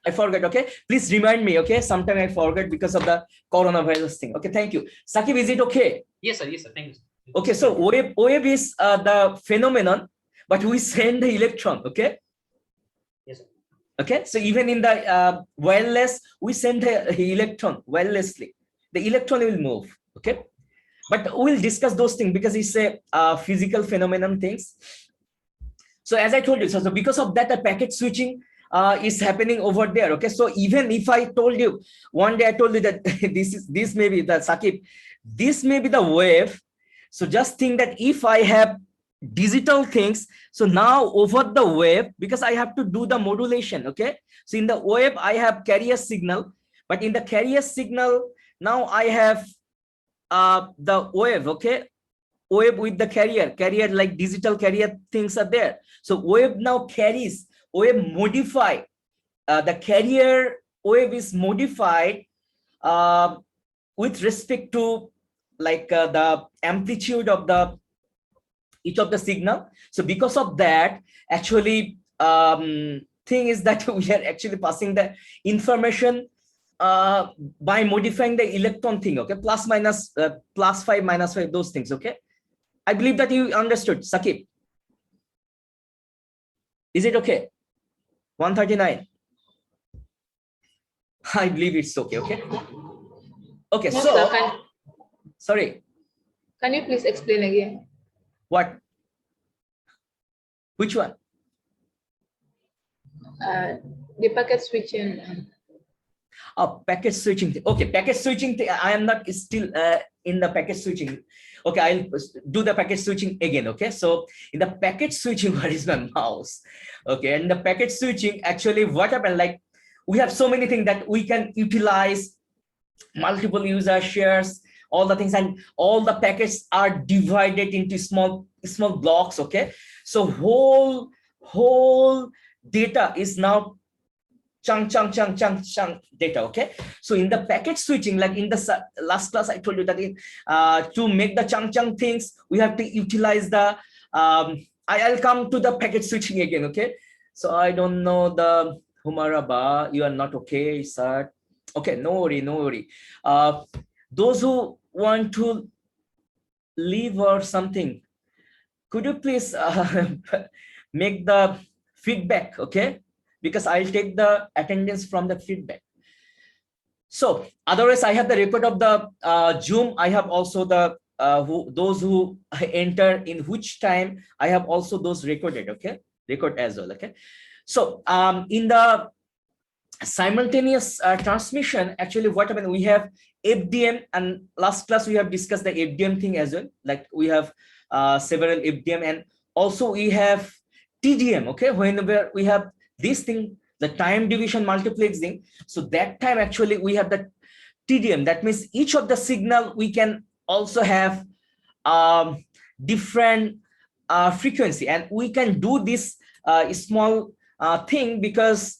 I forgot. Okay, please remind me. Okay, sometime I forget because of the coronavirus thing. Okay, thank you. Sakib, is it okay? Yes, sir. Yes, sir. Thank you, sir. Okay, so wave is the phenomenon, but we send the electron. Okay. Yes, sir. Okay, so even in the wireless, we send the electron wirelessly. The electron will move. Okay, but we'll discuss those things because it's a physical phenomenon things. So as I told you, so because of that, the packet switching is happening over there. Okay, so even if I told you one day, I told you that this may be the Sakib, this may be the wave. So just think that if I have digital things, so now over the wave, because I have to do the modulation. Okay, so in the wave I have carrier signal, but in the carrier signal now I have the wave. Okay, wave with the carrier like digital carrier things are there. So wave now carries, wave modify, the carrier wave is modified with respect to like the amplitude of the each of the signal. So because of that, actually thing is that we are actually passing the information by modifying the electron thing. Okay, plus minus +5 -5, those things. Okay, I believe that you understood, Sakib. Is it okay? 139. I believe it's okay. Okay. Okay. No, So, sir, sorry. can you please explain again? What? Which one? The packet switching. Oh, packet switching. Okay, packet switching. I am not still in the packet switching. Okay, I'll do the packet switching again. Okay, so in the packet switching, where is my mouse? Okay, and the packet switching, actually what happened, like we have so many things that we can utilize, multiple user shares, all the things, and all the packets are divided into small blocks. Okay, so whole data is now chunk data. Okay, so in the packet switching, like in the last class I told you that to make the chunk things, we have to utilize the I'll come to the packet switching again. Okay, so I don't know the Humaraba, you are not okay, sir. Okay, no worry. Those who want to leave or something, could you please make the feedback? Okay, because I'll take the attendance from the feedback. So otherwise, I have the record of the Zoom. I have also the those who enter in which time. I have also those recorded. Okay, record as well. Okay, so in the simultaneous transmission, actually what happened, we have FDM, and last class we have discussed the FDM thing as well. Like we have several FDM, and also we have TDM. Okay, whenever we have this thing, the time division multiplexing, so that time actually we have the TDM. That means each of the signal we can also have different frequency, and we can do this small thing because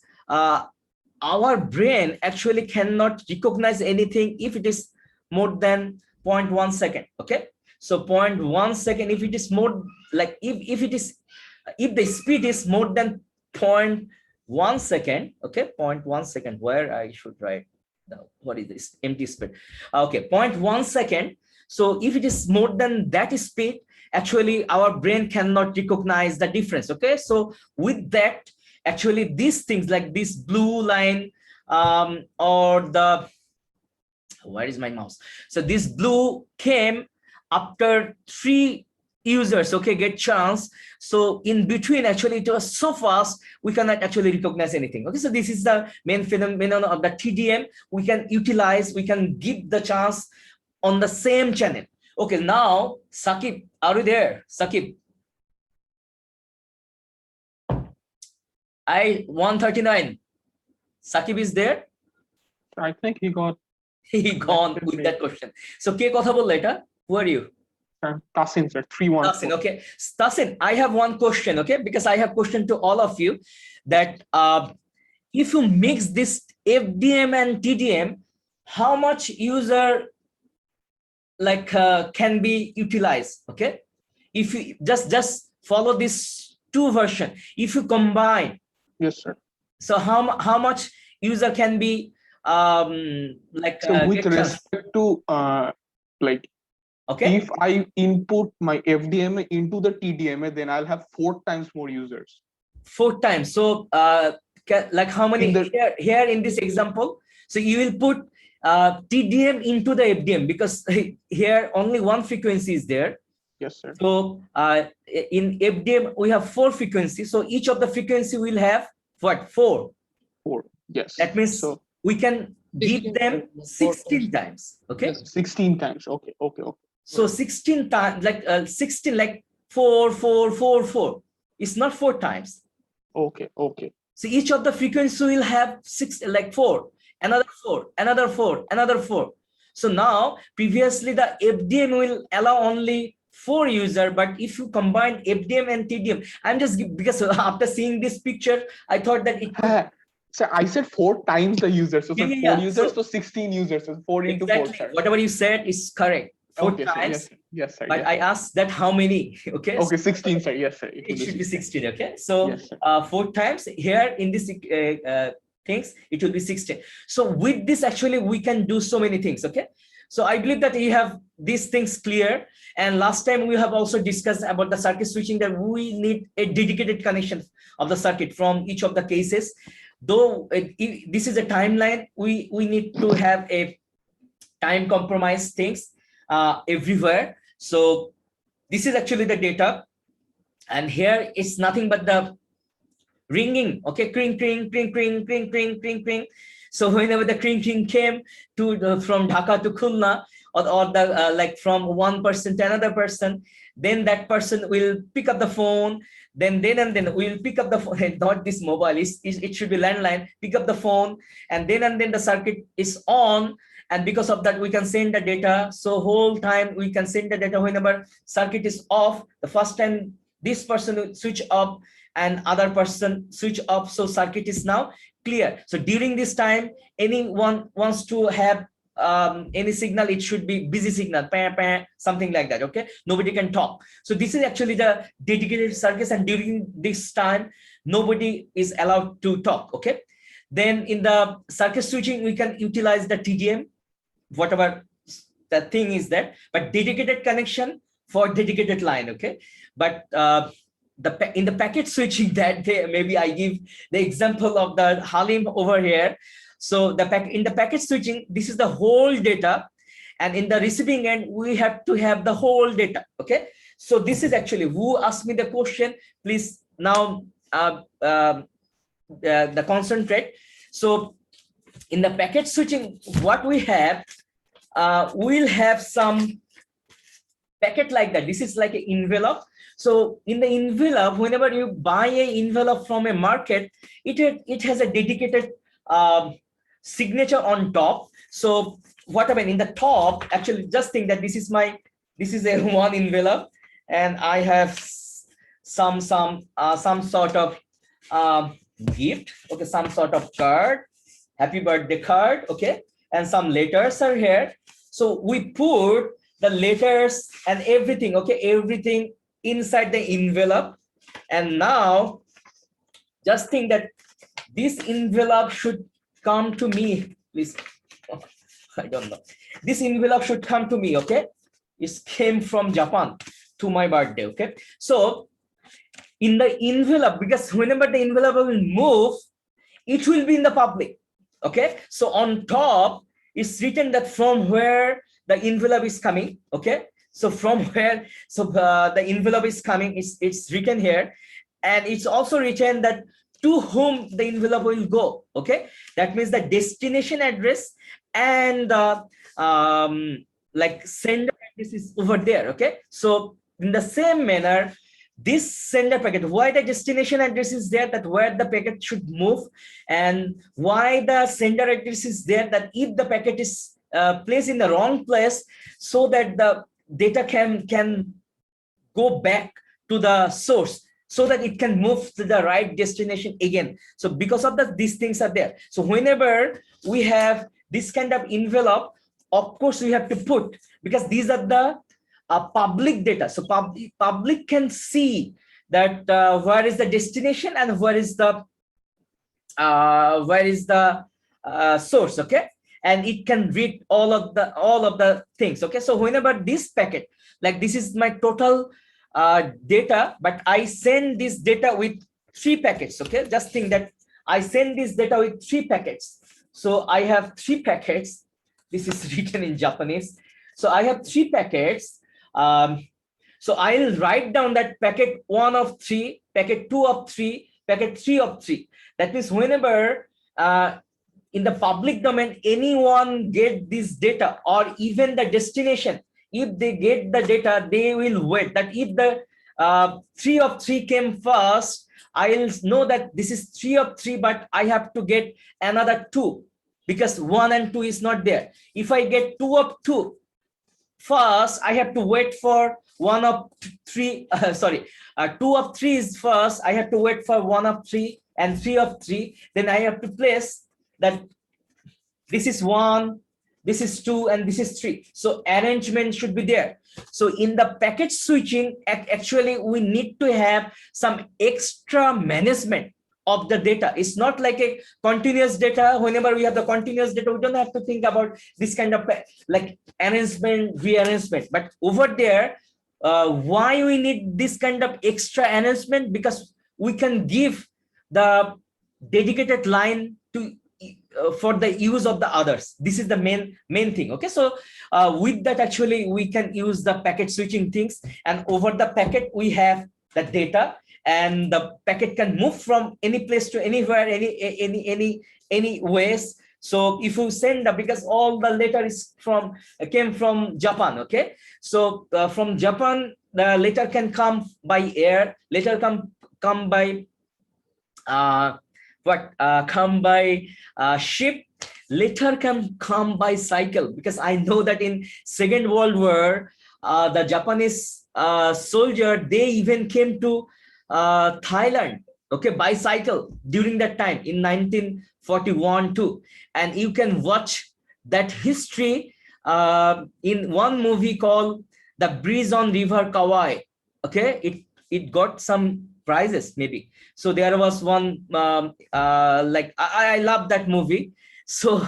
our brain actually cannot recognize anything if it is more than 0.1 second. Okay, so 0.1 second, if it is more like if the speed is more than 0.1 second. Okay, 0.1 second, where I should write now, what is this empty speed? Okay, 0.1 second. So if it is more than that speed, actually our brain cannot recognize the difference. Okay, so with that, actually these things like this blue line or the, where is my mouse? So this blue came after 3 users, okay, get chance. So in between, actually it was so fast we cannot actually recognize anything. Okay, so this is the main phenomenon of the TDM. We can utilize, we can give the chance on the same channel. Okay, now Sakib, are you there? Sakib, 139. Sakib is there? I think he got. He gone with that question. So ke kotha bolle eta? Who are you? Tasin, sir. 3-1. Tasin, okay. Tasin, I have one question, okay? Because I have question to all of you that if you mix this FDM and TDM, how much user like can be utilized? Okay, if you just follow this 2 version, if you combine, yes, sir. So how much user can be like So with get respect to like okay, if I input my FDMA into the TDMA, then I'll have 4 times more users. 4 times. So like how many In the- here in this example? So you will put TDM into the FDM because here only one frequency is there. Yes, sir. So in FDM we have 4 frequencies. So each of the frequency will have what? 4. 4. Yes. That means So we can give 16 them times. 16 times. Okay. 16 times. Okay. Okay. Okay. So 16 times, like 16, like 4, 4, 4, 4. It's not 4 times. Okay. Okay. So each of the frequency will have 6, like 4, another 4, another 4, another 4. So now previously the FDM will allow only 4 user, but if you combine FDM and TDM, I'm just because after seeing this picture, I thought that it could, So I said 4 times the users. So Yeah, 4 yeah, yeah. users, So- so 16 users. So 4 into 4. exactly Sir. whatever you said is correct. 4 Okay, sir. times. Yes, sir. Yes, sir. But Yes. I asked that how many? Okay. Okay, 16, sir. Yes, sir. It should be 16. Okay. So Yes, sir. 4 times here in this things, it will be 16. So with this, actually, we can do so many things. Okay. So I believe that you have these things clear. And last time we have also discussed about the circuit switching, that we need a dedicated connection of the circuit from each of the cases. Though this is a timeline, we need to have a time compromise things everywhere. So this is actually the data. And here it's nothing but the ringing. Okay, kring, kring, kring, kring, kring, kring, kring, kring. So whenever the kring, kring came to from Dhaka to Khulna, or the like from one person to another person, then that person will pick up the phone. Then we'll pick up the phone, not this mobile, it should be landline, pick up the phone, and then the circuit is on. And because of that, we can send the data. So whole time we can send the data whenever circuit is off. The first time this person will switch up and other person switch up. So circuit is now clear. So during this time, anyone wants to have any signal, it should be busy signal, something like that. Okay, nobody can talk. So this is actually the dedicated circuits, and during this time nobody is allowed to talk. Okay, then in the circuit switching we can utilize the TDM, whatever the thing is that, but dedicated connection for dedicated line. Okay, but in the packet switching, that maybe I give the example of the Halim over here. So in the packet switching, this is the whole data, and in the receiving end, we have to have the whole data. Okay, so this is actually who asked me the question. Please now the concentrate. So in the packet switching, what we have, we'll have some packet like that. This is like an envelope. So in the envelope, whenever you buy an envelope from a market, it has a dedicated signature on top. So what happened in the top, actually just think that this is a one envelope, and I have some sort of gift. Okay, some sort of card, happy birthday card. Okay, and some letters are here. So we put the letters and everything. Okay, everything inside the envelope. And now just think that this envelope should come to me, please. I don't know. This envelope should come to me. Okay, it came from Japan to my birthday. Okay, so in the envelope, because whenever the envelope will move, it will be in the public. Okay, so on top it's written that from where the envelope is coming. Okay, so from where, so the envelope is coming, it's written here, and it's also written that to whom the envelope will go. Okay, that means the destination address and the like sender address is over there. Okay, so in the same manner, this sender packet, why the destination address is there, that where the packet should move, and why the sender address is there, that if the packet is placed in the wrong place, so that the data can go back to the source, so that it can move to the right destination again. So because of that, these things are there. So whenever we have this kind of envelope, of course we have to put, because these are the public data. So public can see that where is the destination and where is the source, okay, and it can read all of the things, okay. So whenever this packet, like this is my total data, but I send this data with 3 packets, okay. Just think that I send this data with 3 packets. So I have 3 packets. This is written in Japanese. So I have 3 packets. So I'll write down that packet 1 of 3, packet 2 of 3, packet 3 of 3. That means whenever in the public domain, anyone get this data, or even the destination, if they get the data, they will wait that if the 3 of 3 came first, I'll know that this is 3 of 3, but I have to get another 2 because 1 and 2 is not there. If I get 2 of 2 first, I have to wait for 1 of 3. 2 of 3 is first. I have to wait for 1 of 3 and 3 of 3. Then I have to place that this is 1, this is 2, and this is 3. So arrangement should be there. So in the packet switching, actually we need to have some extra management of the data. It's not like a continuous data. Whenever we have the continuous data, we don't have to think about this kind of like arrangement, rearrangement. But over there, why we need this kind of extra arrangement? Because we can give the dedicated line to for the use of the others. This is the main thing, okay. So with that, actually we can use the packet switching things, and over the packet we have the data, and the packet can move from any place to anywhere, any ways. So if you send because all the letter is came from Japan, okay. So from Japan, the letter can come by air, letter come by come by ship, later can come by cycle, because I know that in Second World War, the Japanese soldier, they even came to Thailand, okay, by cycle during that time in 1941 too. And you can watch that history in one movie called The Bridge on River Kauai, okay. It got some prizes maybe. So there was one like I love that movie. So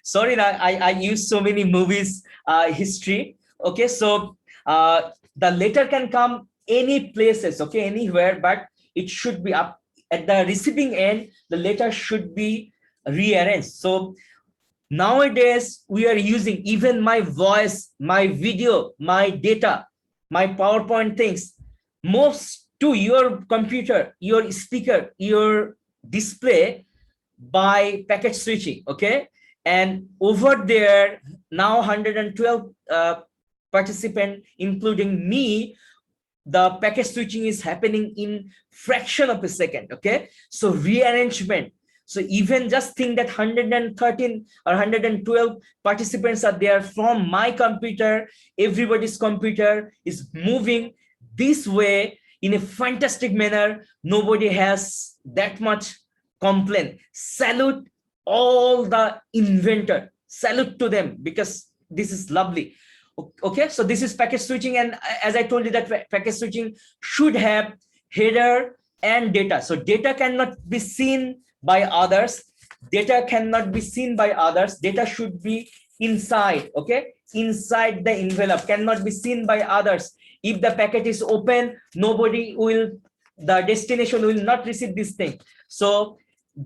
sorry that I use so many movies history, okay. So the letter can come any places, okay, anywhere, but it should be up at the receiving end. The letter should be rearranged. So nowadays we are using even my voice, my video, my data, my PowerPoint things, most to your computer, your speaker, your display by packet switching, okay. And over there now 112 participants, including me, the packet switching is happening in fraction of a second, okay. So rearrangement. So even just think that 113 or 112 participants are there from my computer, everybody's computer is moving this way in a fantastic manner. Nobody has that much complaint. Salute all the inventor, salute to them, because this is lovely, okay. So this is packet switching, and as I told you that packet switching should have header and data. So data cannot be seen by others, data cannot be seen by others, data should be inside, okay, inside the envelope, cannot be seen by others. If the packet is open, nobody will, the destination will not receive this thing. So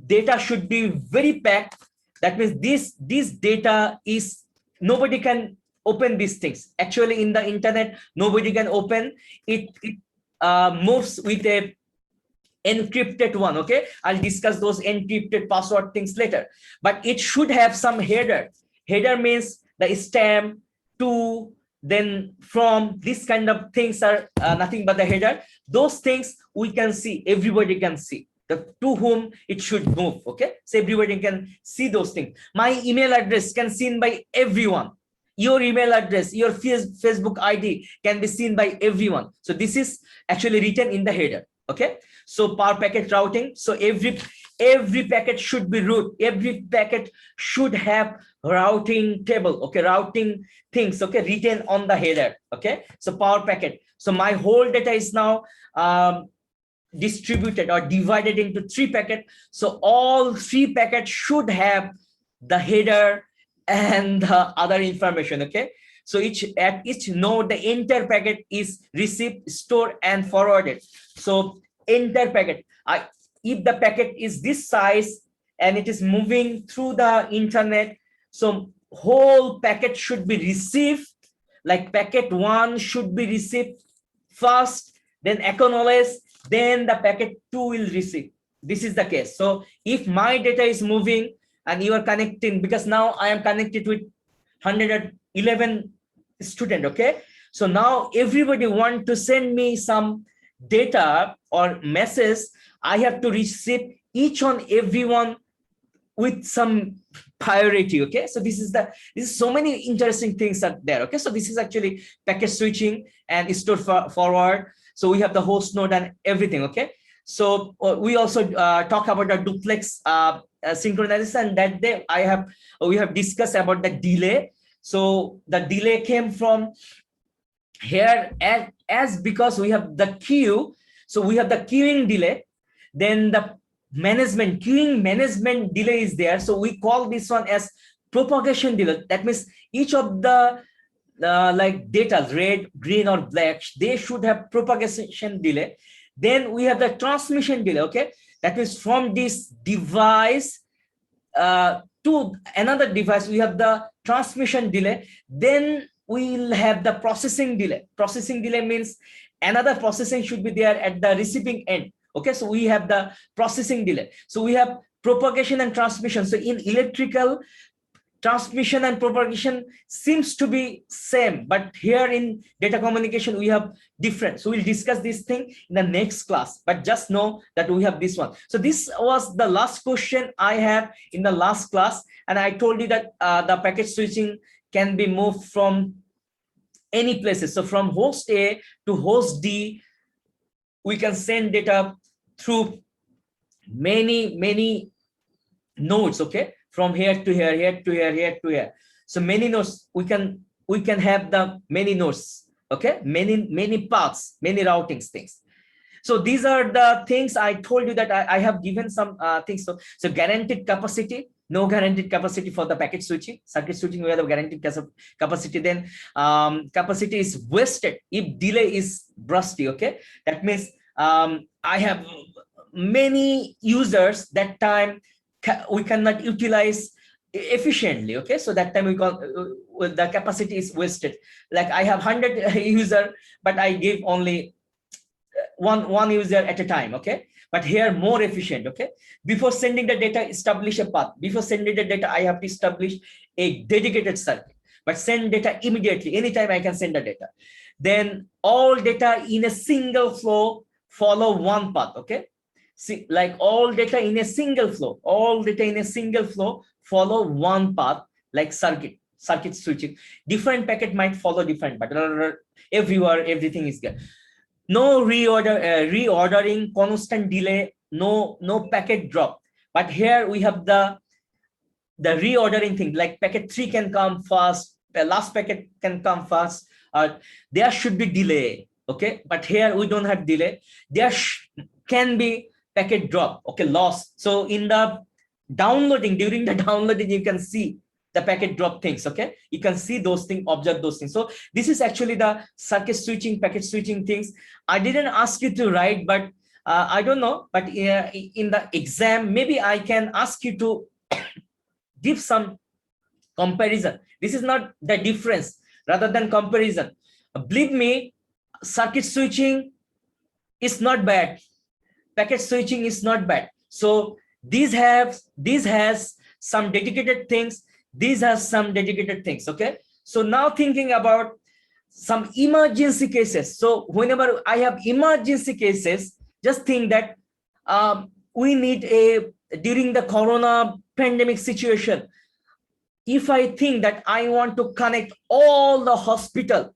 data should be very packed. That means this data is, nobody can open these things. Actually in the internet, nobody can open it. It moves with a encrypted one, okay. I'll discuss those encrypted password things later, but it should have some header. Header means the stamp, to, then from, this kind of things are nothing but the header. Those things we can see, everybody can see the to whom it should move, okay. So everybody can see those things. My email address can seen by everyone. Your email address, your Facebook ID can be seen by everyone. So this is actually written in the header, okay. So per packet routing, so every packet should be route, every packet should have routing table, okay, routing things, okay, written on the header, okay. So per packet, so my whole data is now distributed or divided into 3 packets. So all 3 packets should have the header, and the other information. Okay, so at each node, the entire packet is received, stored, and forwarded. So entire packet, if the packet is this size and it is moving through the internet, so whole packet should be received. Like packet 1 should be received first, then acknowledged, then the packet 2 will receive. This is the case. So if my data is moving and you are connecting, because now I am connected with 111 student. Okay, so now everybody want to send me some data or message. I have to receive each on everyone with some priority. Okay, so this is so many interesting things are there. Okay, so this is actually packet switching and store forward. So we have the host node and everything. Okay, so we also talk about the duplex synchronization. That day we have discussed about the delay. So the delay came from here as because we have the queue. So we have the queuing delay, then the queuing management delay is there. So we call this one as propagation delay. That means each of the like data, red, green, or black, they should have propagation delay. Then we have the transmission delay. Okay, that means from this device to another device, we have the transmission delay. Then we'll have the processing delay. Processing delay means another processing should be there at the receiving end. Okay, so we have the processing delay. So we have propagation and transmission. So in electrical, transmission and propagation seems to be same, but here in data communication we have different. So we'll discuss this thing in the next class, but just know that we have this one. So this was the last question I have in the last class, and I told you that the packet switching can be moved from any places. So from host A to host D, we can send data through many nodes. Okay, from here to here, here to here, here to here. So many nodes, we can have the many nodes. Okay, many paths, many routings things. So these are the things I told you that I have given some things. So guaranteed capacity, no guaranteed capacity for the packet switching. Circuit switching, we have the guaranteed capacity. Then capacity is wasted if delay is rusty. Okay, that means I have many users that time we cannot utilize efficiently. Okay, so that time we can the capacity is wasted. Like I have 100 user, but I give only one user at a time. Okay, but here more efficient. Okay, before sending the data, establish a path. Before sending the data, I have to establish a dedicated circuit, but send data immediately. Anytime I can send the data. Then all data in a single flow follow one path. Okay, see, like all data in a single flow, follow one path, like circuit switching. Different packet might follow different, but everywhere everything is good. No reordering, constant delay, no packet drop. But here we have the reordering thing, like packet 3 can come fast, the last packet can come fast. There should be delay. Okay, but here we don't have delay. There can be packet drop. Okay, loss. So in the downloading, during the downloading, you can see the packet drop things. Okay, you can see those things, observe those things. So this is actually the circuit switching, packet switching things. I didn't ask you to write, but I don't know, but in the exam maybe I can ask you to give some comparison. This is not the difference, rather than comparison. Believe me, circuit switching is not bad, packet switching is not bad. So these has some dedicated things, these has some dedicated things. Okay, so now thinking about some emergency cases. So whenever I have emergency cases, just think that we need during the corona pandemic situation, if I think that I want to connect all the hospital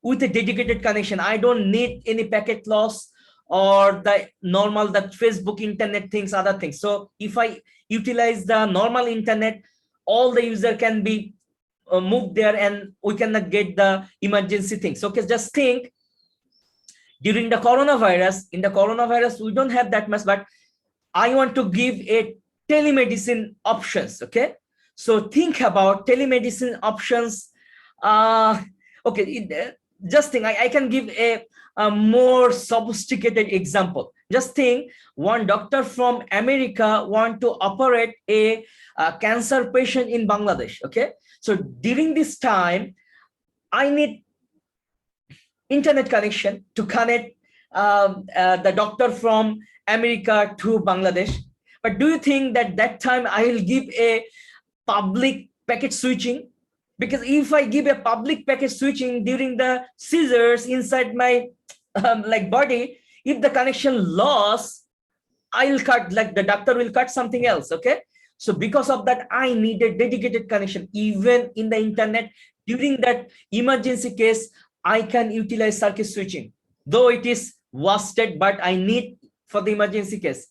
with a dedicated connection, I don't need any packet loss or the normal, the Facebook internet things, other things. So if I utilize the normal internet, all the user can be moved there and we cannot get the emergency things. Okay, just think during the coronavirus, in the coronavirus, we don't have that much, but I want to give a telemedicine options. Okay, So think about telemedicine options. Okay, just think, I can give a more sophisticated example. Just think, one doctor from America want to operate a cancer patient in Bangladesh. Okay, so during this time, I need internet connection to connect the doctor from America to Bangladesh. But do you think that that time I will give a public packet switching? Because if I give a public packet switching during the seizures inside my like body, if the connection loss, I will cut, like the doctor will cut something else. Okay, so because of that, I need a dedicated connection. Even in the internet, during that emergency case, I can utilize circuit switching, though it is wasted, but I need for the emergency case.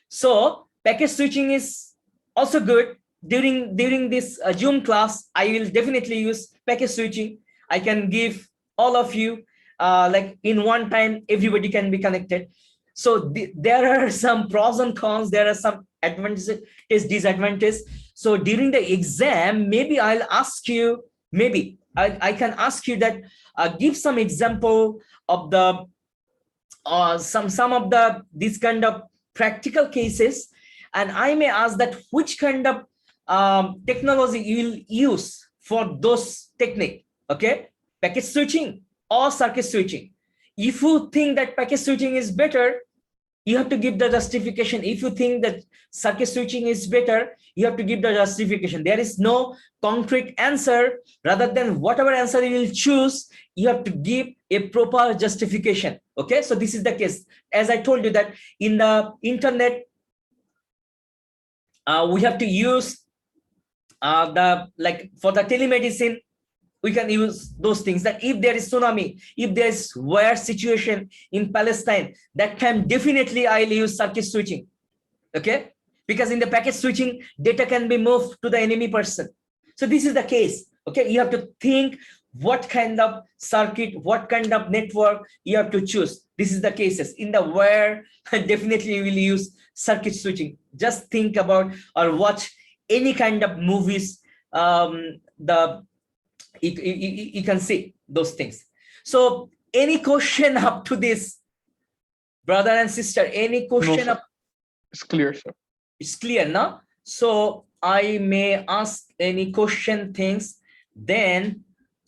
So packet switching is also good. During this Zoom class, I will definitely use packet switching. I can give all of you like in one time, everybody can be connected. So there are some pros and cons. There are some advantages, disadvantages. So during the exam, maybe I'll ask you, maybe I can ask you that give some example of the some of the this kind of practical cases, and I may ask that which kind of technology you will use for those technique. Okay, packet switching or circuit switching. If you think that packet switching is better, you have to give the justification. If you think that circuit switching is better, you have to give the justification. There is no concrete answer. Rather than whatever answer you will choose, you have to give a proper justification. Okay, so this is the case. As I told you that in the internet, we have to use like for the telemedicine, we can use those things, that if there is tsunami, if there is war situation in Palestine, that time definitely I'll use circuit switching. Okay, because in the packet switching, data can be moved to the enemy person. So this is the case. Okay, you have to think what kind of circuit, what kind of network you have to choose. This is the cases. In the war, definitely you will use circuit switching. Just think about or watch any kind of movies. You can see those things. So any question up to this, brother and sister? Any question? No, it's clear, sir. It's clear now. So I may ask any question things. Then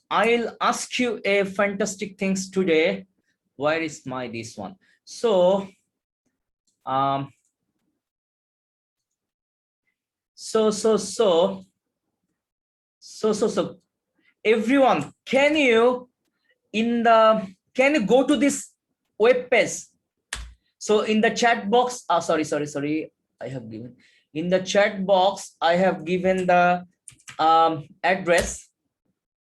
I'll ask you a fantastic things today. Where is my this one? So everyone, can you go to this web page? So in the chat box, sorry, I have given in the chat box, I have given the address.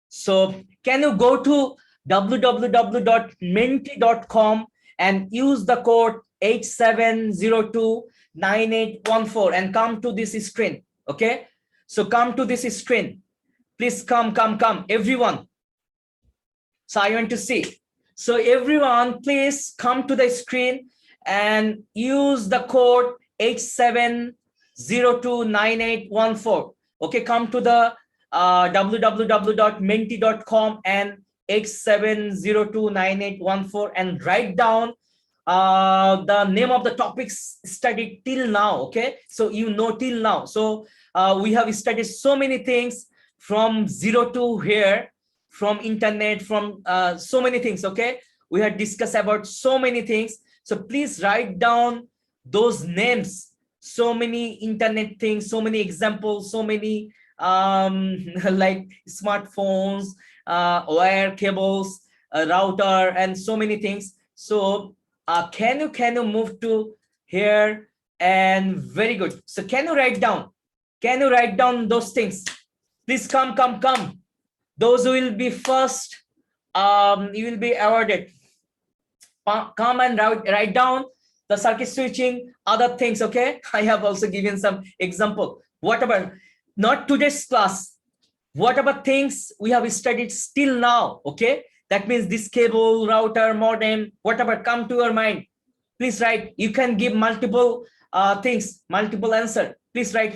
So can you go to www.menti.com and use the code 87029814 and come to this screen? Okay, so come to this screen. Please come, everyone. So I want to see. So everyone, please come to the screen and use the code 87029814. Okay, come to the www.menti.com and 87029814 and write down the name of the topics studied till now. Okay, so you know till now. So we have studied so many things from 0 to here, from internet, from so many things. Okay, we have discussed about so many things. So please write down those names. So many internet things, so many examples, so many like smartphones, wire cables, router, and so many things. So can you move to here? And very good. So can you write down? Can you write down those things? Please come. Those who will be first, you will be awarded. Come and write down the circuit switching, other things. Okay, I have also given some example. Whatever, not today's class, whatever things we have studied still now. Okay, that means this cable, router, modem, whatever come to your mind, please write. You can give multiple things, multiple answer. Please write.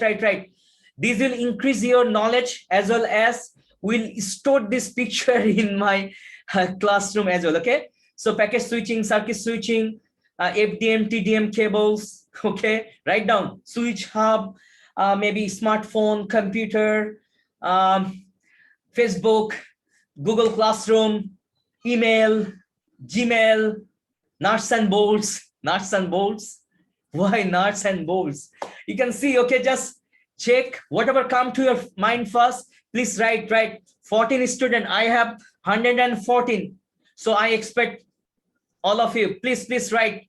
This will increase your knowledge as well as will store this picture in my classroom as well. Okay, so packet switching, circuit switching, FDM, TDM cables. Okay, write down switch hub, maybe smartphone, computer, Facebook, Google Classroom, email, Gmail, nuts and bolts, nuts and bolts. Why nuts and bolts? You can see, okay, just check whatever come to your mind first. Please write 14 student. I have 114. So I expect all of you, please write.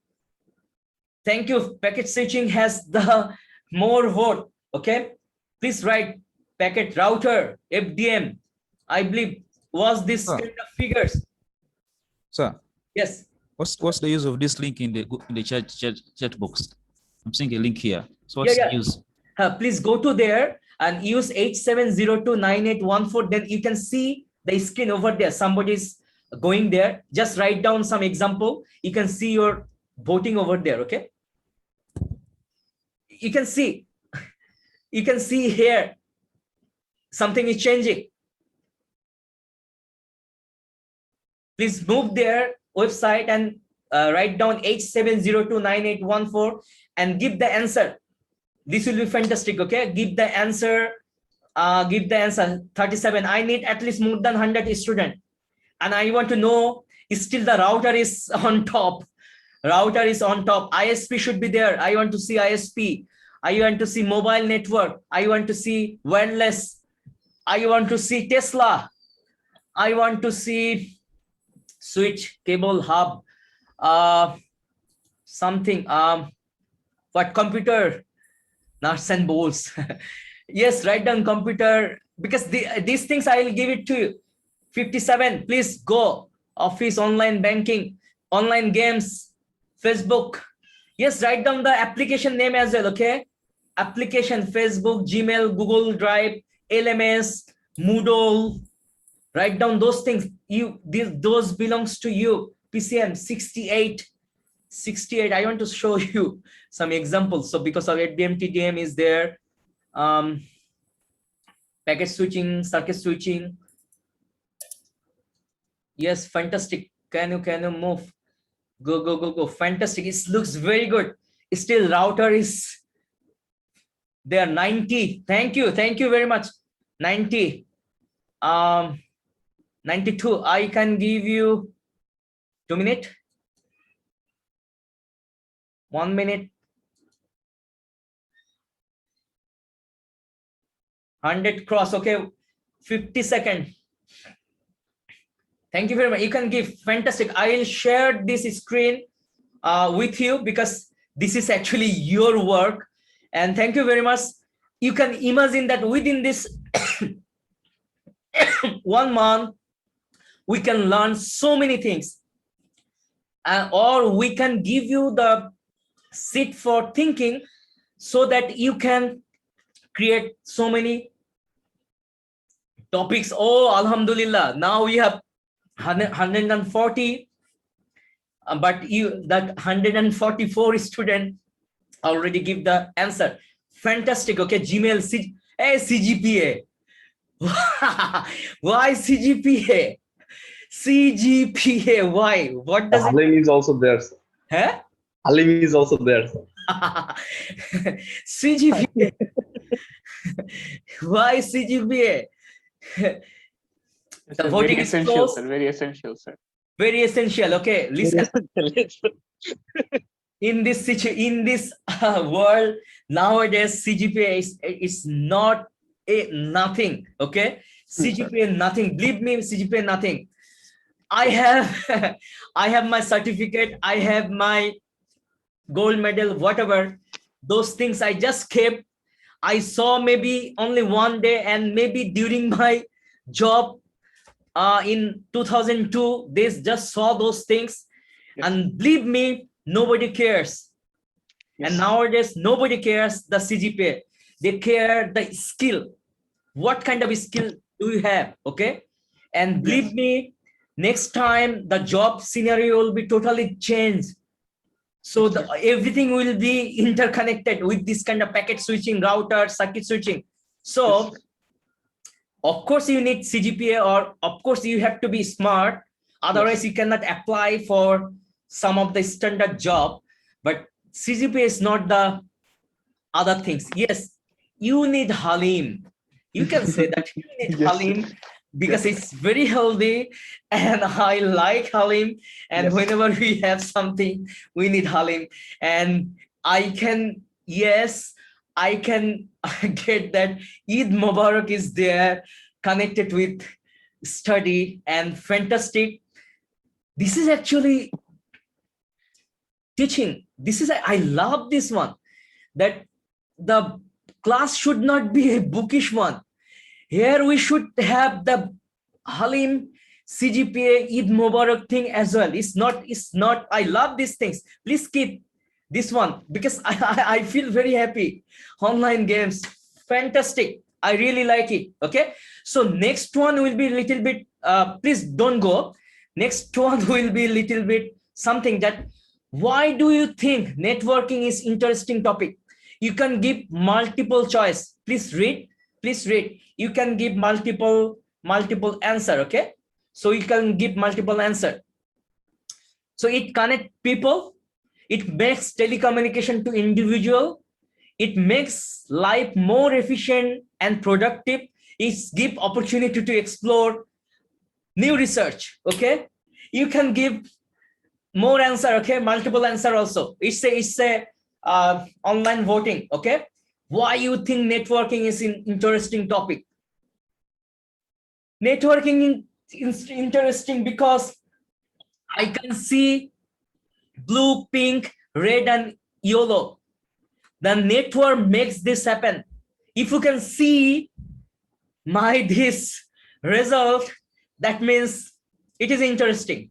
Thank you. Packet switching has the more vote. Okay, please write packet router, FDM. I believe was this Sir. kind of figures. Sir, Yes. what's the use of this link in the chat box? I'm seeing a link here. So what's Yeah. the use? Please go to there and use 87029814. Then you can see the screen over there. Somebody's going there. Just write down some example. You can see your voting over there. Okay. You can see. You can see here. Something is changing. Please move their website and write down 87029814 and give the answer. This will be fantastic. Okay, give the answer. Give the answer 37. I need at least more than 100 students, and I want to know is still the router is on top. Router is on top. ISP should be there. I want to see ISP. I want to see mobile network. I want to see wireless. I want to see Tesla. I want to see switch, cable, hub, something, what computer, nuts and bolts. Yes, write down computer, because these things I will give it to you. 57, please go. Office, online banking, online games, Facebook. Yes, write down the application name as well, okay? Application, Facebook, Gmail, Google Drive, LMS, Moodle. Write down those things. Those belongs to you. PCM 68. I want to show you some examples. So because of FDM, TDM is there. Packet switching, circuit switching. Yes, fantastic. Can you move? Go. Fantastic. It looks very good. Still router is there. 90. Thank you very much. 90. 92. I can give you 2 minutes. 1 minute. 100 cross. Okay. 50 seconds. Thank you very much. You can give. Fantastic. I will share this screen with you because this is actually your work. And thank you very much. You can imagine that within this 1 month, we can learn so many things. Or we can give you the seat for thinking so that you can create so many topics. Oh, Alhamdulillah. Now we have 140, but that 144 student already give the answer. Fantastic. Okay, Gmail, CGPA. Why CGPA? CGPA, why? What does it? Halim is also there, sir. Huh? Halim is also there, sir. CGPA. Why CGPA? The voting Very is essential, closed. sir. Very essential, sir. Very essential. Okay, listen. In this world nowadays, CGPA is not nothing. Okay, CGPA nothing. Believe me, CGPA nothing. I have my certificate. I have my gold medal. Whatever those things, I just kept. I saw maybe only one day, and maybe during my job in 2002, they just saw those things, Yes. and believe me, nobody cares. Yes. And nowadays, nobody cares the CGPA. They care the skill. What kind of skill do you have? Okay. And believe me, next time the job scenario will be totally changed. So everything will be interconnected with this kind of packet switching, router, circuit switching. So of course you need CGPA, or of course you have to be smart. Otherwise you cannot apply for some of the standard job. But CGPA is not the other things. Yes, you need Halim. You can say that you need Yes. Halim because it's very healthy, and I like Halim. And Yes. whenever we have something, we need Halim. And I can, yes, I can get that Eid Mubarak is there connected with study and fantastic. This is actually teaching. This is, I love this one, that the class should not be a bookish one. Here we should have the Halim, CGPA, Eid Mubarak thing as well. It's not, I love these things. Please keep this one because I feel very happy. Online games, fantastic. I really like it. Okay. So next one will be a little bit, please don't go. Next one will be a little bit something that, why do you think networking is interesting topic? You can give multiple choice. Please read. Please read. You can give multiple answer. Okay. So you can give multiple answer. So it connect people. It makes telecommunication to individual. It makes life more efficient and productive. It gives opportunity to explore new research. Okay. You can give more answer. Okay. Multiple answer also. It's a online voting. Okay. Why you think networking is an interesting topic? Networking is interesting because I can see blue, pink, red, and yellow. The network makes this happen. If you can see this result, that means it is interesting.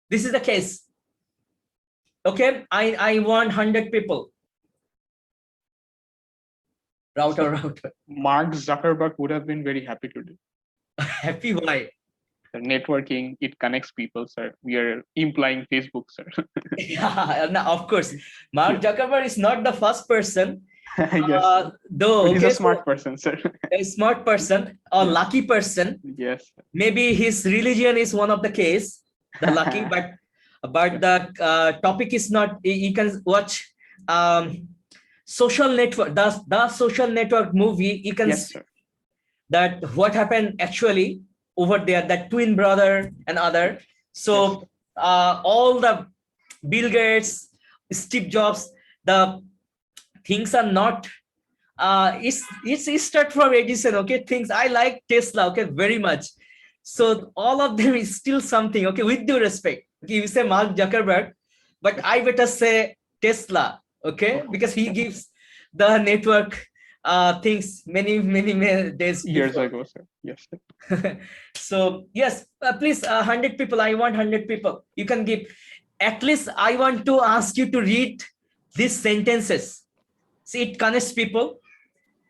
This is the case. Okay, I want 100 people. Router. Mark Zuckerberg would have been very happy today. Happy why? The networking, it connects people, sir. We are implying Facebook, sir. Yeah, no, of course. Mark Zuckerberg is not the first person. Yes. Though But he's a okay, smart person, sir. a smart person or lucky person. Yes. Maybe his religion is one of the case, the lucky, but the topic is not. You can watch social network, the social network movie. You can Yes, see sir. that what happened actually over there, that twin brother and other. So all the Bill Gates, Steve Jobs, the things are not. It's start from Edison. Okay, things I like Tesla. Okay, very much. So all of them is still something. Okay, with due respect. Okay, you say Mark Zuckerberg, but I better say Tesla. Okay, because he gives the network things many days Years before. ago, sir. Yes, sir. So yes, please 100 people. I want 100 people. You can give. At least I want to ask you to read these sentences. See, it connects people.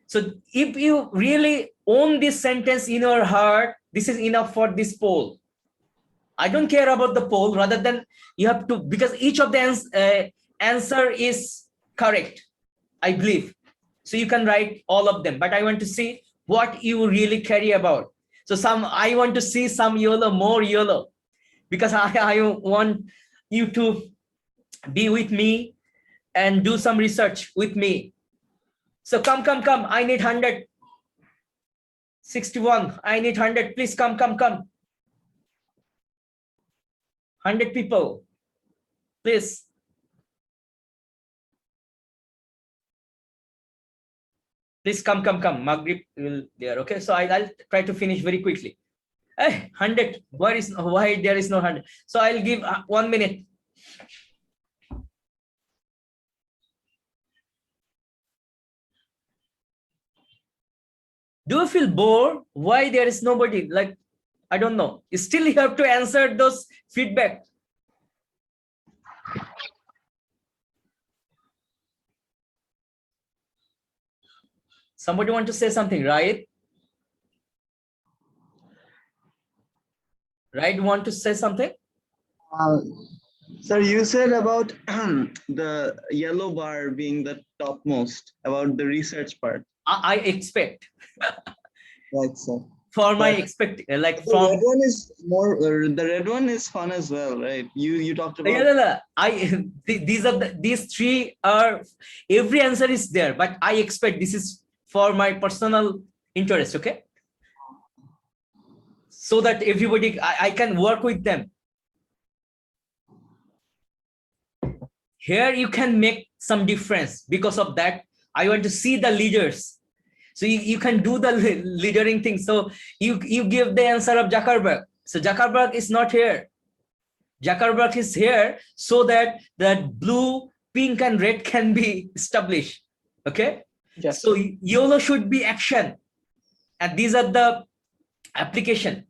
So if you really own this sentence in your heart, this is enough for this poll. I don't care about the poll. Rather than you have to, because each of the answer is correct, I believe. So you can write all of them, but I want to see what you really care about. So I want to see some yellow, more yellow, because I want you to be with me and do some research with me. So come. I need 100. 61. I need 100. Please come. 100 people. Please. Please come. Maghrib will there. Okay. So I'll try to finish very quickly. Hey, 100. Why there is no 100? So I'll give 1 minute. Do you feel bored? Why there is nobody? Like, I don't know. Still you have to answer those feedback. Somebody want to say something, right? Right, want to say something? Sir, you said about the yellow bar being the topmost, about the research part. I expect Right, sir. for my But- expect like The from red one is more. The red one is fun as well, right? You talked about. yeah, no, I these are these three are every answer is there, but I expect this is for my personal interest, okay? So that everybody I can work with them. Here you can make some difference. Because of that, I want to see the leaders. So you can do the leadering thing. So you give the answer of Zuckerberg. So Zuckerberg is not here. Zuckerberg is here so that that blue, pink, and red can be established. Okay. Yes. So YOLO should be action. And these are the application.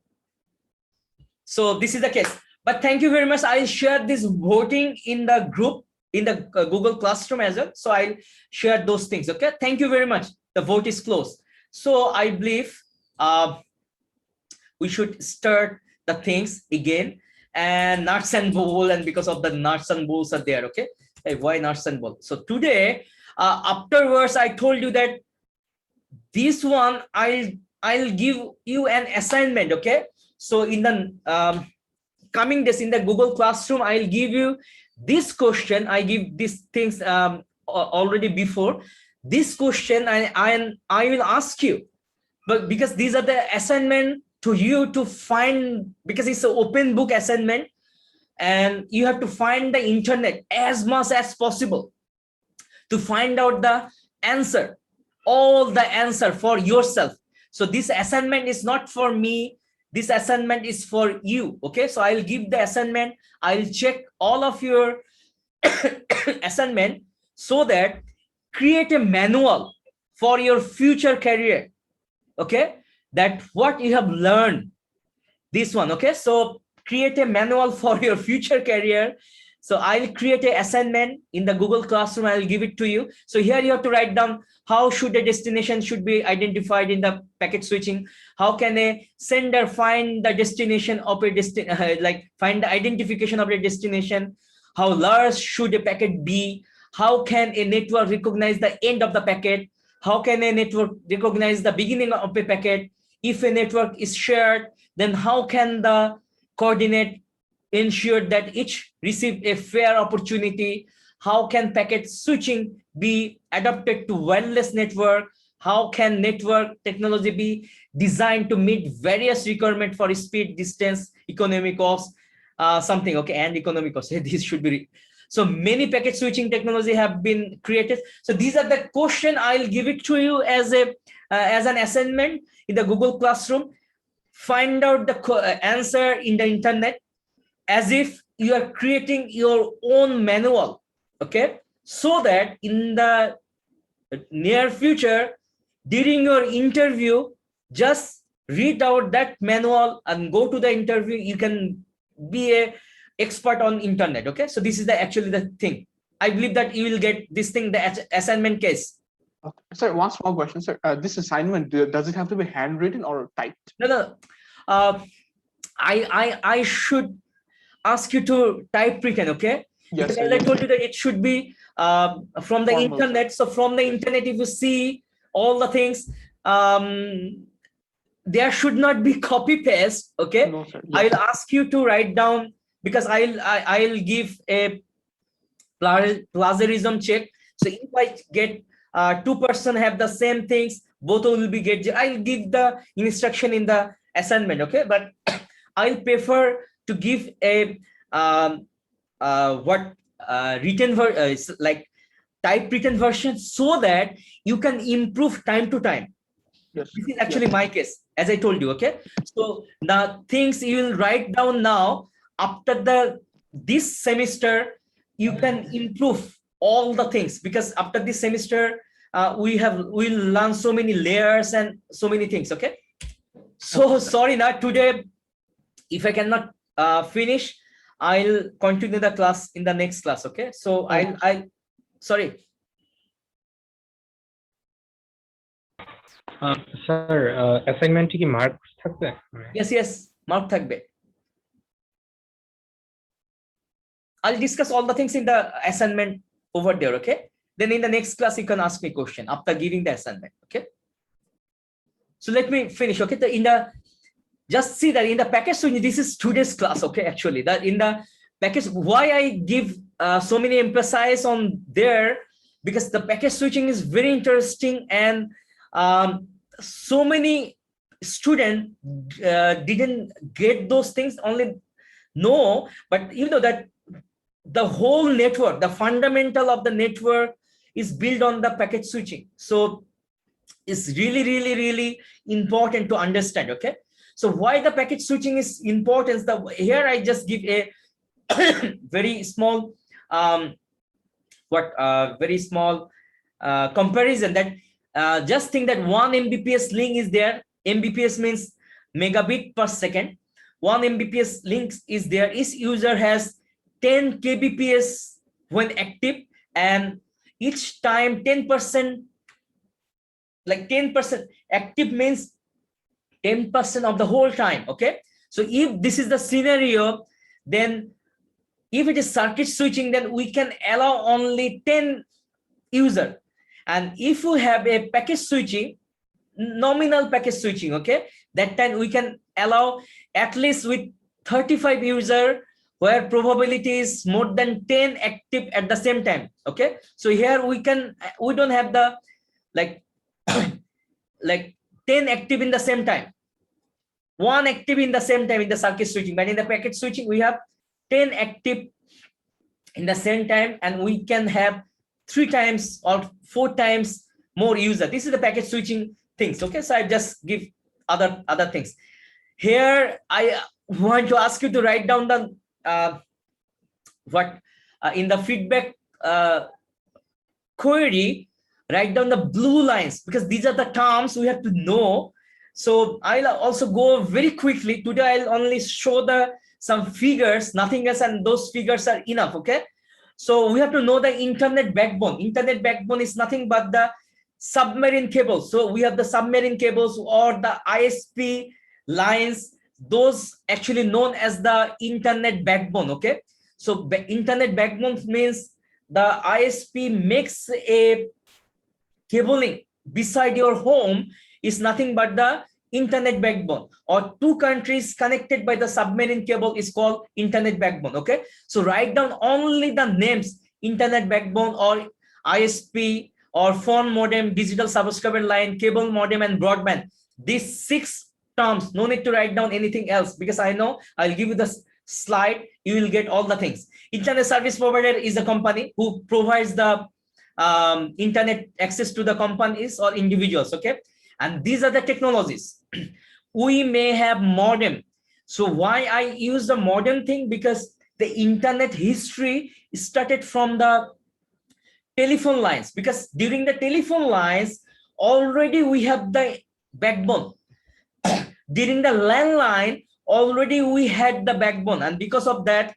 So this is the case. But thank you very much. I'll share this voting in the group, in the Google Classroom as well. So I'll share those things. Okay. Thank you very much. The vote is closed. So I believe we should start the things again. And nuts and bowl, and because of the nuts and bowls are there. Okay. Hey, why nuts and bowl? So today, afterwards, I told you that this one I'll give you an assignment. Okay. So in the coming days in the Google Classroom, I'll give you this question. I give these things already before. This question I will ask you, but because these are the assignment to you to find, because it's an open book assignment, and you have to find the internet as much as possible to find out the answer, all the answer for yourself. So this assignment is not for me. This assignment is for you. Okay. So I'll give the assignment. I'll check all of your assignment so that create a manual for your future career. Okay. That what you have learned, this one. Okay. So create a manual for your future career. So I'll create an assignment in the Google Classroom. I'll give it to you. So here you have to write down how should a destination should be identified in the packet switching. How can a sender find the destination of a like find the identification of a destination? How large should a packet be? How can a network recognize the end of the packet? How can a network recognize the beginning of a packet? If a network is shared, then how can the coordinate ensure that each receive a fair opportunity? How can packet switching be adapted to wireless network? How can network technology be designed to meet various requirements for speed, distance, economic cost, something, okay, and economic cost. This should be. So many packet switching technology have been created. So these are the question. I'll give it to you as an assignment in the Google Classroom. Find out the answer in the internet as if you are creating your own manual. Okay. So that in the near future, during your interview, just read out that manual and go to the interview. You can be a expert on internet. Okay. So this is actually the thing. I believe that you will get this thing, the assignment case. Okay. Sir, one small question, sir. This assignment, does it have to be handwritten or typed? No. I should ask you to type written. Okay. Yes, Because sir, as I yes. told you that it should be from the Formal, internet. So from the internet, if you see all the things, there should not be copy paste. Okay. No, sir. Yes. I'll ask you to write down, because I'll give a plagiarism check. So if I get 2% have the same things, both will be get. I'll give the instruction in the assignment. Okay. But I'll prefer to give a written like typewritten version, so that you can improve time to time. Yes. This is actually my case, as I told you. Okay. So the things you will write down now, after this semester, you can improve all the things, because after this semester, we'll learn so many layers and so many things. Okay. So sorry, now today, if I cannot finish, I'll continue the class in the next class. Okay. So I'll sorry. স্যার অ্যাসাইনমেন্টে কি marks থাকবে? Yes, mark থাকবে. I'll discuss all the things in the assignment over there. Okay. Then in the next class, you can ask me question after giving the assignment. Okay. So let me finish. Okay. Just see that in the package switching, this is today's class. Okay. Actually, that in the package, why I give so many emphasis on there, because the package switching is very interesting, and so many students didn't get those things, only know, but you know that the whole network, the fundamental of the network is built on the packet switching. So it's really important to understand. Okay. So why the packet switching is important? Here I just give a very small comparison, that just think that 1 Mbps link is there. Mbps means megabit per second. 1 Mbps link is there. Each user has 10 kbps when active, and each time 10%, like 10% active means 10% of the whole time. Okay. So if this is the scenario, then if it is circuit switching, then we can allow only 10 user. And if you have a packet switching, nominal packet switching, okay, that time we can allow at least with 35 user, where probability is more than 10 active at the same time. Okay. So here we don't have the like 10 active in the same time, 1 active in the same time in the circuit switching, but in the packet switching we have 10 active in the same time, and we can have 3 times or 4 times more user. This is the packet switching things. Okay. So I just give other things. Here I want to ask you to write down the in the feedback query, write down the blue lines, because these are the terms we have to know. So I'll also go very quickly. Today I'll only show some figures, nothing else, and those figures are enough. Okay. So we have to know the internet backbone. Internet backbone is nothing but the submarine cables. So we have the submarine cables or the ISP lines, those actually known as the internet backbone. Okay. So internet backbone means the ISP makes a cabling beside your home is nothing but the internet backbone, or 2 countries connected by the submarine cable is called internet backbone. Okay. So write down only the names: internet backbone or ISP or phone modem, digital subscriber line, cable modem, and broadband. These 6 terms, no need to write down anything else, because I know I'll give you the slide, you will get all the things. Internet service provider is a company who provides the internet access to the companies or individuals. Okay. And these are the technologies. We may have modem. So why I use the modem thing? Because the internet history started from the telephone lines, because during the telephone lines already we have the backbone. During the landline already we had the backbone, and because of that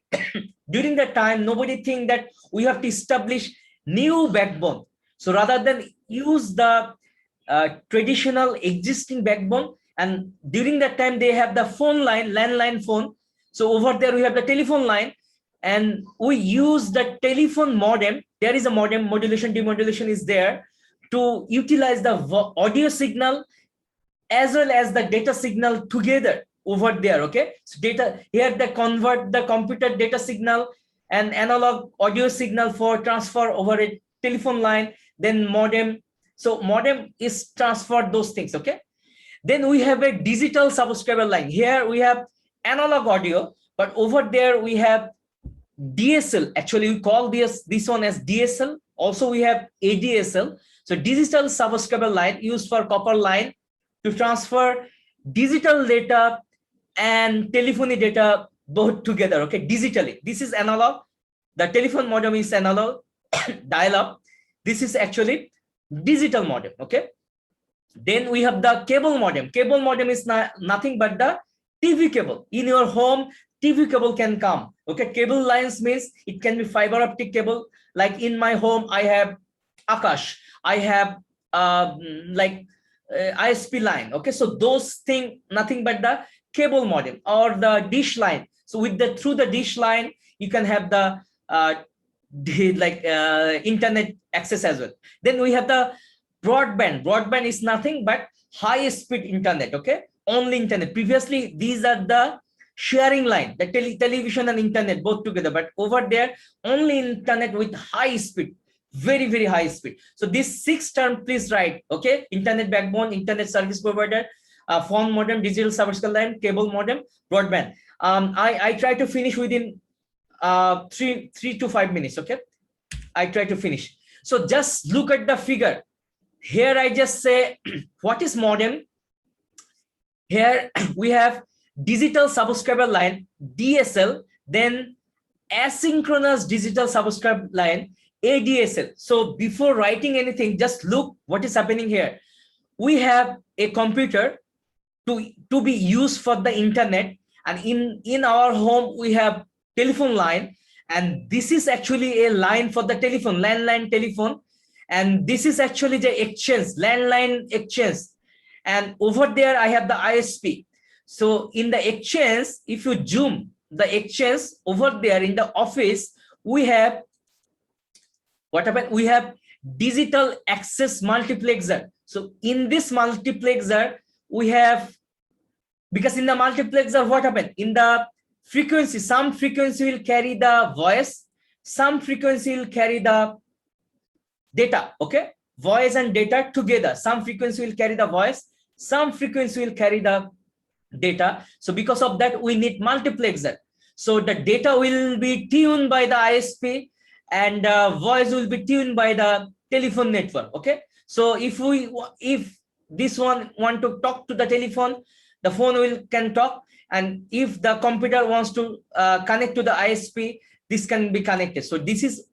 during that time nobody think that we have to establish new backbone. So rather than use the traditional existing backbone, and during that time they have the phone line, landline phone. So over there we have the telephone line, and we use the telephone modem. There is a modem, modulation, demodulation is there to utilize the audio signal as well as the data signal together over there. Okay. So data here, they convert the computer data signal and analog audio signal for transfer over a telephone line, then modem. So modem is transferred those things. Okay. Then we have a digital subscriber line. Here we have analog audio, but over there we have DSL. Actually, we call this one as DSL. Also, we have ADSL. So digital subscriber line used for copper line to transfer digital data and telephony data both together. Okay, digitally. This is analog. The telephone modem is analog dial-up. This is actually digital modem. Okay. Then we have the cable modem. Cable modem is nothing but the TV cable. In your home, TV cable can come. Okay. Cable lines means it can be fiber optic cable. Like in my home, I have Akash. I have ISP line. Okay. So those things, nothing but the cable modem or the dish line. So through the dish line, you can have the internet access as well. Then we have the broadband. Broadband is nothing but high speed internet. Okay, only internet. Previously, these are the sharing line, the television and internet both together, but over there only internet with high speed, very, very high speed. So this 6 term, please write. Okay, internet backbone, internet service provider, phone modem, digital subscriber line, cable modem, broadband. I try to finish within 3 to 5 minutes. Okay, I try to finish. So just look at the figure here. I just say what is modem. Here we have digital subscriber line, DSL, then asynchronous digital subscriber line, ADSL. So before writing anything, just look what is happening here. We have a computer to be used for the internet, and in our home we have telephone line, and this is actually a line for the telephone, landline telephone, and this is actually the exchange, landline exchange, and over there I have the ISP. So in the exchange, if you zoom the exchange over there in the office, we have what happened? We have digital access multiplexer. So in this multiplexer, we have, because in the multiplexer, what happened? In the frequency, some frequency will carry the voice, some frequency will carry the data. Okay, voice and data together. Some frequency will carry the voice, some frequency will carry the data. So because of that, we need multiplexer. So the data will be tuned by the ISP, and voice will be tuned by the telephone network. Okay, so if this one want to talk to the telephone, the phone can talk, and if the computer wants to connect to the ISP, this can be connected. So this is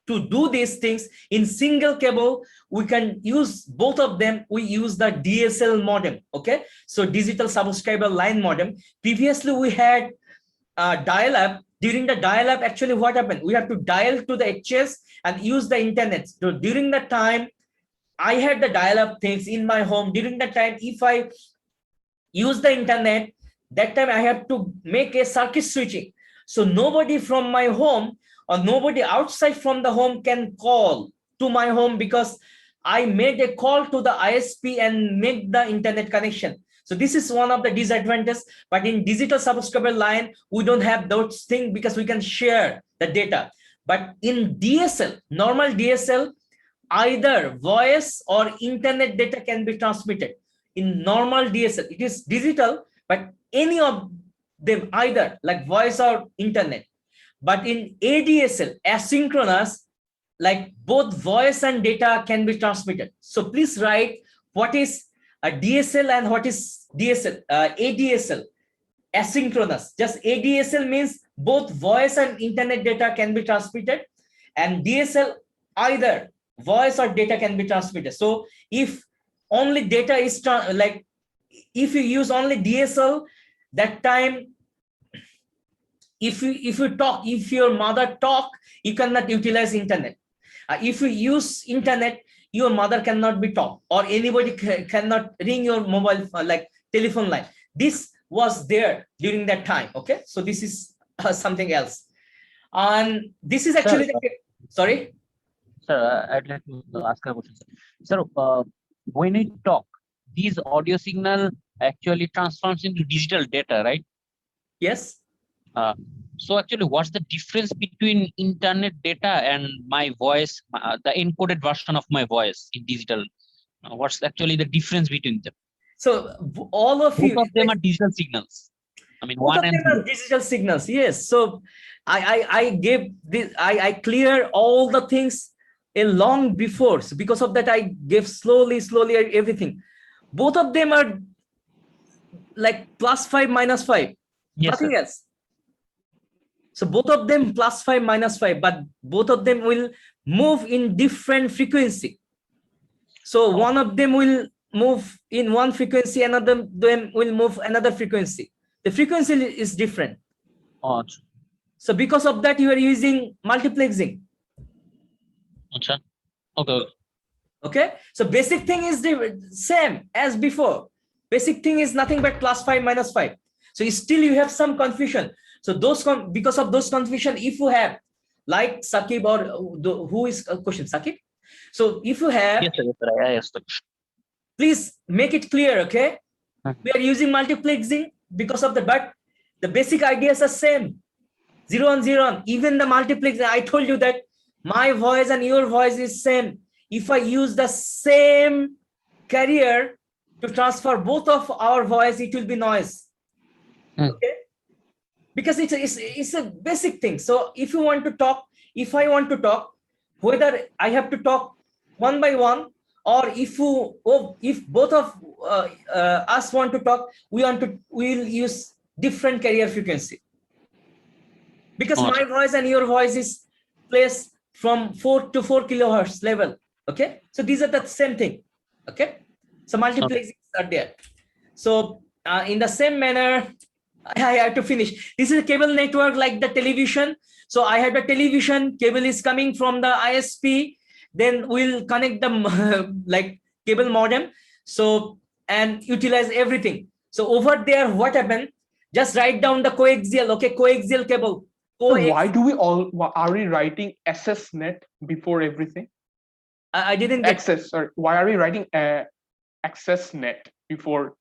to do these things in single cable. We can use both of them. We use the DSL modem. Okay, so digital subscriber line modem. Previously we had dial-up. During the dial-up, actually what happened? We have to dial to the exchange and use the internet. So during the time I had the dial-up things in my home, during the time if I use the internet, that time I have to make a circuit switching. So nobody from my home or nobody outside from the home can call to my home, because I made a call to the ISP and make the internet connection. So this is one of the disadvantages. But in digital subscriber line, we don't have those things because we can share the data. But in DSL, normal DSL, either voice or internet data can be transmitted. In normal DSL, it is digital, but any of them, either like voice or internet. But in ADSL, asynchronous, like both voice and data can be transmitted. So please write what is a DSL and what is DSL, ADSL, asynchronous. Just ADSL means both voice and internet data can be transmitted, and DSL, either voice or data can be transmitted. So if only data is if you use only DSL, that time if you talk, if your mother talk, you cannot utilize internet. If you use internet, your mother cannot be talked, or anybody cannot ring your mobile like telephone line. This was there during that time. Okay, so this is something else, and this is actually sorry. Sir, I'd like to ask a question. Sir, when we talk, these audio signal actually transforms into digital data, right? Yes. So actually, what's the difference between internet data and my voice, the encoded version of my voice in digital? What's actually the difference between them? So all of you, both of them are digital signals. I mean, both one of and them are digital signals. Yes. So I gave this. I clear all the things a long before. So because of that, I gave slowly everything. Both of them are like +5, -5. Yes, Nothing sir. else. So both of them +5, -5, but both of them will move in different frequency. So one of them will move in one frequency, another them will move another frequency. The frequency is different. Oh, So because of that, you are using multiplexing. acha. Okay. Okay. So basic thing is the same as before. Basic thing is nothing but +5, -5. So still you have some confusion. So those because of those confusion, if you have, like Sakib or who is question Sakib. So if you have, Yes, sir. Yes, sir. I asked the question. please make it clear, okay? Hmm. We are using multiplexing because of the, but the basic ideas are same. 0 on 0 on. Even the multiplexing, I told you that my voice and your voice is same. If I use the same carrier to transfer both of our voice, it will be noise. Hmm. Okay? Because it's a basic thing. So if you want to talk, if I want to talk, whether I have to talk one by one, or if both of us want to talk, we'll use different carrier frequency. Because my voice and your voice is placed from 4 to 4 kilohertz level. Okay, so these are the same thing. Okay, so multiplexing are there. So in the same manner, I have to finish. This is a cable network like the television. So I have the television, cable is coming from the ISP, then we'll connect the like cable modem. So, and utilize everything. So over there, what happened? Just write down the coaxial, okay, coaxial cable. So why do we are we writing SSNet before everything? I didn't get Access, sorry. Why are we writing AccessNet before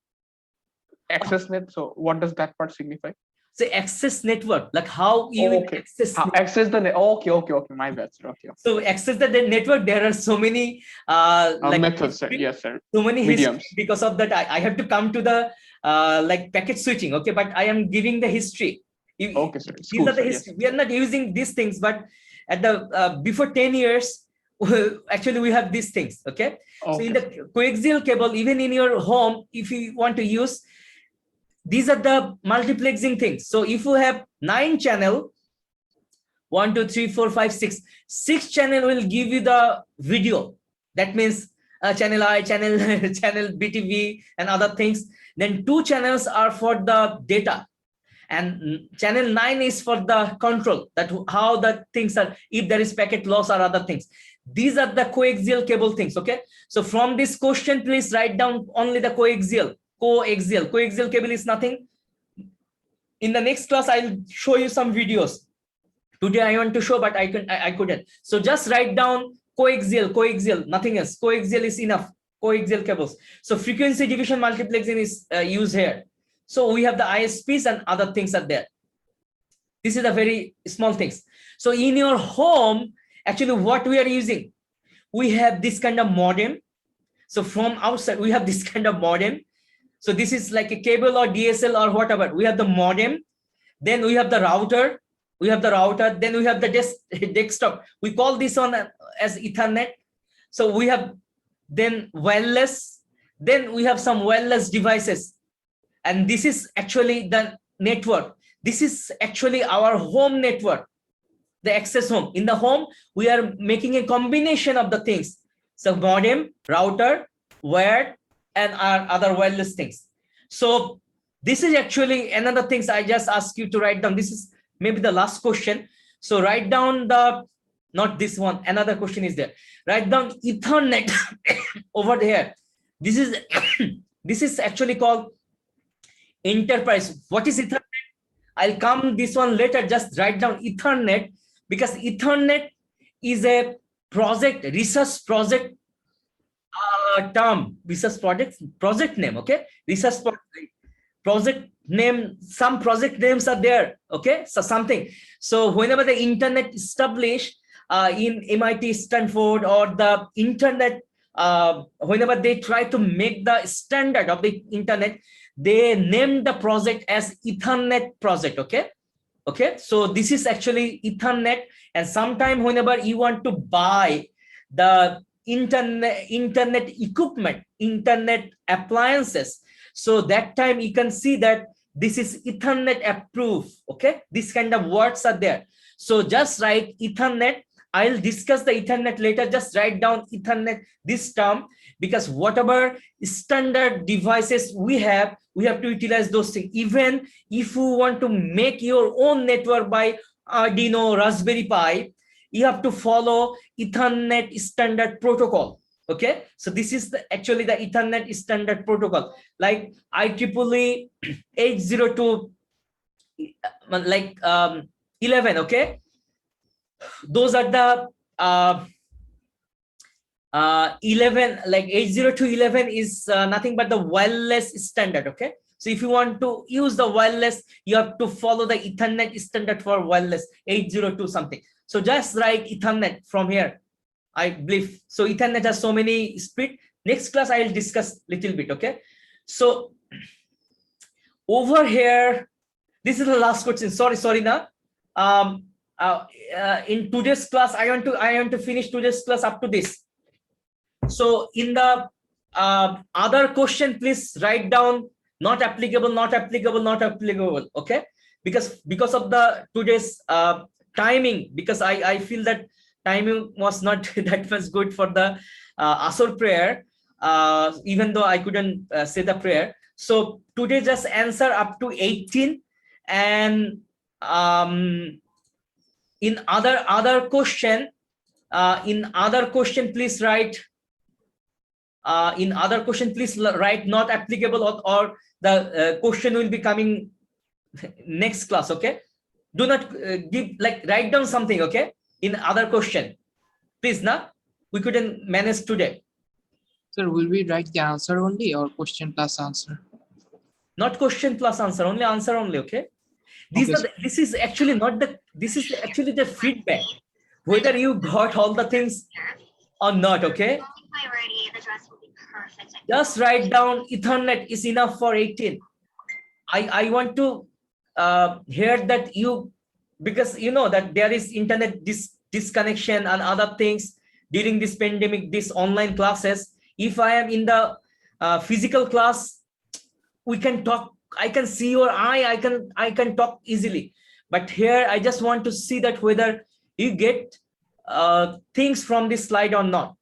AccessNet? So what does that part signify? say access network, like how you will Okay. access. Access the net. Okay, my bad, sir. Okay. So access the network. There are so many like Methods, sir. history, Yes, sir. so many Mediums. history. Because of that, I have to come to the like packet switching. Okay, but I am giving the history. Okay, sir. It's These cool, are the sir, yes. history. We are not using these things, but at the before 10 years, actually we have these things. Okay. So in Okay. the coaxial cable, even in your home, if you want to use, these are the multiplexing things. So if you have 9 channel, 1, 2, 3, 4, 5, 6, 6 channel will give you the video. That means channel I, channel BTV and other things. Then 2 channels are for the data. And channel 9 is for the control, that how the things are, if there is packet loss or other things. These are the coaxial cable things. Okay. So from this question, please write down only the coaxial. Coaxial cable is nothing. In the next class, I'll show you some videos. Today I want to show, but I couldn't. So just write down coaxial, nothing else. Coaxial is enough. Coaxial cables. So frequency division multiplexing is used here. So we have the ISPs and other things are there. This is a very small things. So in your home, actually what we are using, we have this kind of modem. So from outside, we have this kind of modem. So this is like a cable or DSL or whatever. We have the modem. Then we have the router. Then we have the desktop. We call this one as Ethernet. So we have then wireless. Then we have some wireless devices. And this is actually the network. This is actually our home network, the access home. In the home, we are making a combination of the things. So modem, router, wired, and our other wireless things. So this is actually another things I just ask you to write down. This is maybe the last question. So write down the, not this one, another question is there. Write down Ethernet over there. This is this is actually called enterprise. What is Ethernet? I'll come this one later. Just write down Ethernet, because Ethernet is a project, research project term, research project name. Okay, research project name, some project names are there. Okay, so something. So whenever the internet established in MIT, Stanford, or the internet, whenever they try to make the standard of the internet, they named the project as Ethernet project. Okay, so this is actually Ethernet. And sometime whenever you want to buy the internet equipment, internet appliances, so that time you can see that this is Ethernet approved. Okay, this kind of words are there. So just write Ethernet. I'll discuss the Ethernet later. Just write down Ethernet, this term, because whatever standard devices we have to utilize those things. Even if you want to make your own network by Arduino, Raspberry Pi, you have to follow Ethernet standard protocol. Okay, so this is actually the Ethernet standard protocol, like IEEE 802 like 11. Okay, those are the 11, like 802.11 is nothing but the wireless standard. Okay, so if you want to use the wireless, you have to follow the Ethernet standard for wireless 802 something. So just write Ethernet from here, I believe. So Ethernet has so many speed. Next class I will discuss little bit. Okay, so over here, this is the last question. Sorry now. In today's class, I want to finish today's class up to this. So in the other question, please write down not applicable, not applicable, not applicable. Okay, because of the today's timing, because I feel that timing was not that much good for the Asr prayer, even though I couldn't say the prayer. So today just answer up to 18, and in other question, please write. In other question, please write not applicable, or the question will be coming next class. Okay, do not write down something. Okay, in other question, please. We couldn't manage today. Sir, will we write the answer only or question plus answer? Not question plus answer, only answer only. Okay, this is actually not the, this is actually the feedback, whether you got all the things or not. Okay, just write down Ethernet is enough for 18. I want to hear that you, because you know that there is internet disconnection and other things during this pandemic, this online classes. If I am in the physical class, we can talk, I can see your eye, I can talk easily. But here I just want to see that whether you get things from this slide or not.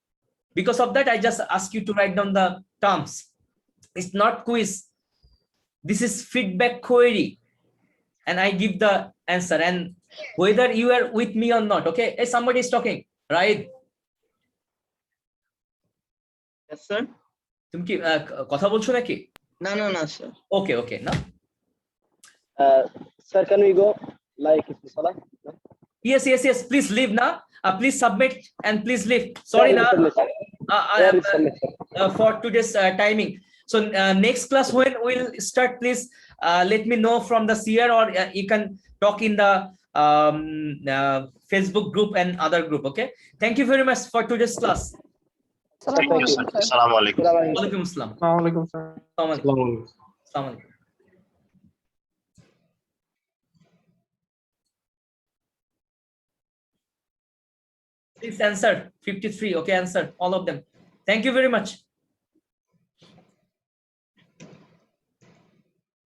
Because of that, I just ask you to write down the terms. It's not quiz. This is feedback query, and I give the answer, and whether you are with me or not. Okay, hey, somebody is talking, right? Yes, sir. তুমি কি কথা বলছো নাকি? No, sir. Okay, now. Sir, can we go like Salah? No? Yes. Please leave now. Please submit and please leave. Sorry now. For today's timing. So next class when we'll start, please let me know from the CR, or you can talk in the Facebook group and other group. Okay. Thank you very much for today's class. Thank you, sir. Assalamu alaikum. Walaikum assalam. Assalamualaikum, sir. Assalamu alaikum. Please answer 53. Okay, answer all of them. Thank you very much.